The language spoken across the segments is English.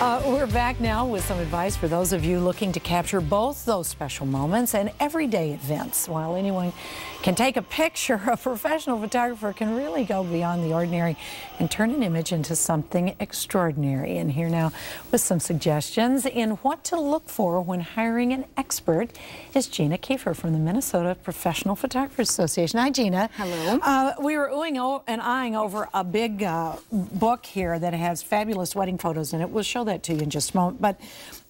We're back now with some advice for those of you looking to capture both those special moments and everyday events. While anyone can take a picture, a professional photographer can really go beyond the ordinary and turn an image into something extraordinary. And here now with some suggestions in what to look for when hiring an expert is Gina Kieffer from the Minnesota Professional Photographers Association. Hi, Gina. Hello. We were oohing and eyeing over a big book here that has fabulous wedding photos in it. We'll show that to you in just a moment. But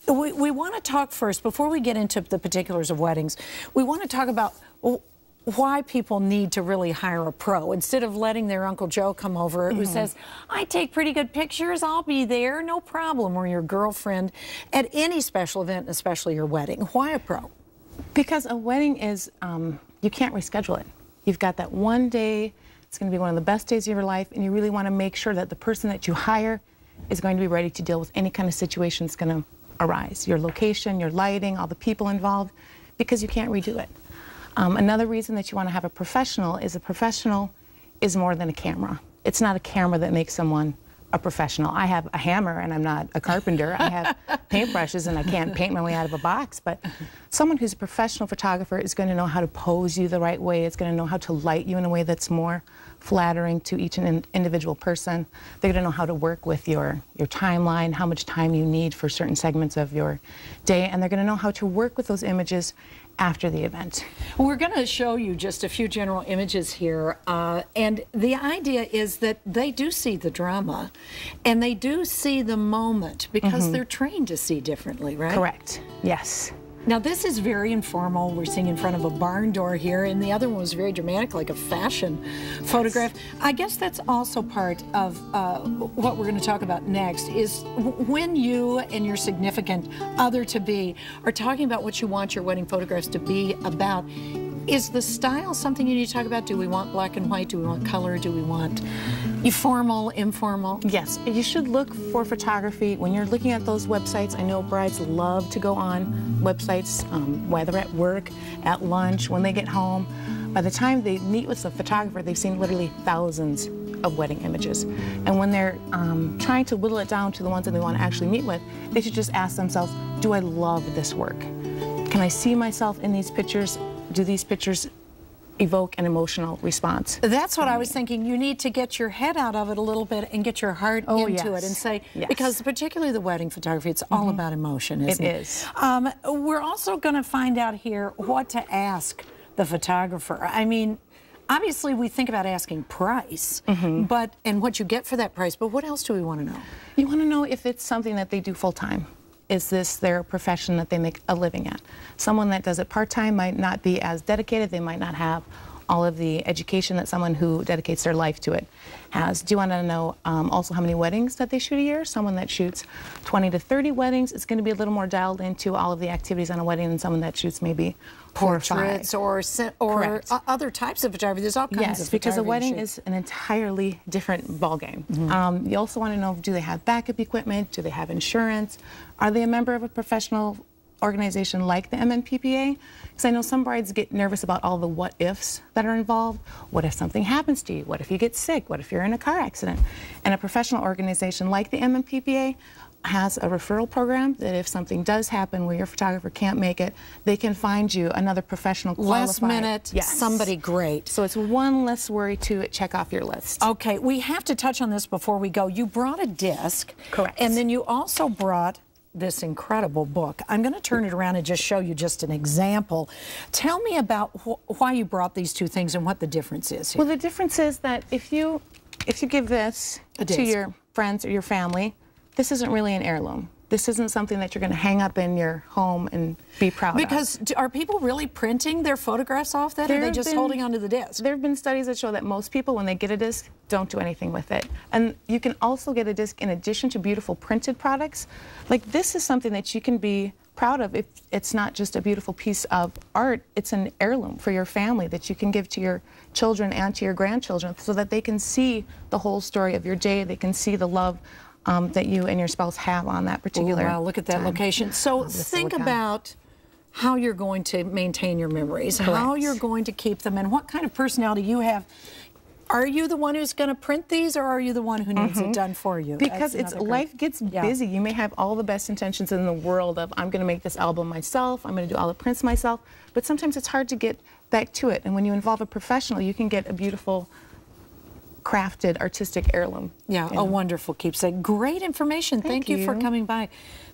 we want to talk first, before we get into the particulars of weddings, we want to talk about why people need to really hire a pro instead of letting their Uncle Joe come over who says, I take pretty good pictures, I'll be there, no problem, or your girlfriend at any special event, especially your wedding. Why a pro? Because a wedding is, you can't reschedule it. You've got that one day, it's going to be one of the best days of your life, and you really want to make sure that the person that you hire is going to be ready to deal with any kind of situation that's going to arise. Your location, your lighting, all the people involved, because you can't redo it. Another reason that you want to have a professional is more than a camera. It's not a camera that makes someone a professional. I have a hammer and I'm not a carpenter. I have paintbrushes and I can't paint my way out of a box. But someone who's a professional photographer is going to know how to pose you the right way. It's going to know how to light you in a way that's more flattering to each individual person. They're going to know how to work with your timeline, how much time you need for certain segments of your day, and they're going to know how to work with those images after the event. We're going to show you just a few general images here, and the idea is that they do see the drama and they do see the moment because they're trained to see differently, right? Correct. Yes. Now this is very informal. We're seeing in front of a barn door here, and the other one was very dramatic, like a fashion photograph. I guess that's also part of what we're going to talk about next, is when you and your significant other-to-be are talking about what you want your wedding photographs to be about. Is the style something you need to talk about? Do we want black and white? Do we want color? Do we want formal, informal? Yes, you should look for photography. When you're looking at those websites, I know brides love to go on websites, whether at work, at lunch, when they get home. By the time they meet with a photographer, they've seen literally thousands of wedding images. And when they're trying to whittle it down to the ones that they want to actually meet with, they should just ask themselves, do I love this work? Can I see myself in these pictures? Do these pictures evoke an emotional response? That's what I was thinking. You need to get your head out of it a little bit and get your heart into it and say, because particularly the wedding photography, it's all about emotion, isn't it? It is. We're also going to find out here what to ask the photographer. I mean, obviously we think about asking price, and what you get for that price, but what else do we want to know? You want to know if it's something that they do full-time. Is this their profession that they make a living at? Someone that does it part-time might not be as dedicated. They might not have all of the education that someone who dedicates their life to it has. Do you want to know also how many weddings that they shoot a year? Someone that shoots 20 to 30 weddings is going to be a little more dialed into all of the activities on a wedding than someone that shoots maybe portraits or other types of photography. There's all kinds of photography. Yes, because a wedding is an entirely different ballgame. You also want to know, do they have backup equipment? Do they have insurance? Are they a member of a professional organization like the MNPPA? Because I know some brides get nervous about all the what ifs that are involved. What if something happens to you? What if you get sick? What if you're in a car accident? And a professional organization like the MNPPA has a referral program that if something does happen where your photographer can't make it, they can find you another professional qualified. Last minute, somebody great. So it's one less worry to check off your list. Okay, we have to touch on this before we go. You brought a disc. Correct. And then you also brought this incredible book. I'm going to turn it around and just show you just an example. Tell me about why you brought these two things and what the difference is here. Well, the difference is that if you give this to your friends or your family, this isn't really an heirloom. This isn't something that you're going to hang up in your home and be proud of. Because are people really printing their photographs off that, or are they just holding onto the disc? There have been studies that show that most people, when they get a disc, don't do anything with it. And you can also get a disc in addition to beautiful printed products. Like, this is something that you can be proud of. If it's not just a beautiful piece of art, it's an heirloom for your family that you can give to your children and to your grandchildren so that they can see the whole story of your day. They can see the love that you and your spouse have on that particular wow, look at that location. So think about how you're going to maintain your memories, how you're going to keep them, and what kind of personality you have. Are you the one who's going to print these, or are you the one who needs it done for you? Because life gets busy. You may have all the best intentions in the world of, I'm going to make this album myself, I'm going to do all the prints myself, but sometimes it's hard to get back to it. And when you involve a professional, you can get a beautiful, crafted, artistic heirloom. Yeah, a wonderful keepsake. Great information. Thank you for coming by.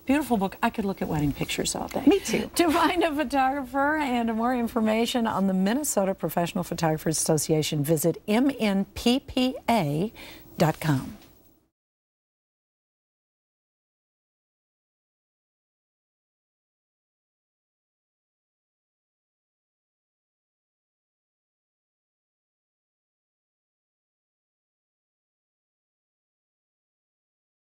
Beautiful book. I could look at wedding pictures all day. Me too. To find a photographer and more information on the Minnesota Professional Photographers Association, visit MNPPA.com.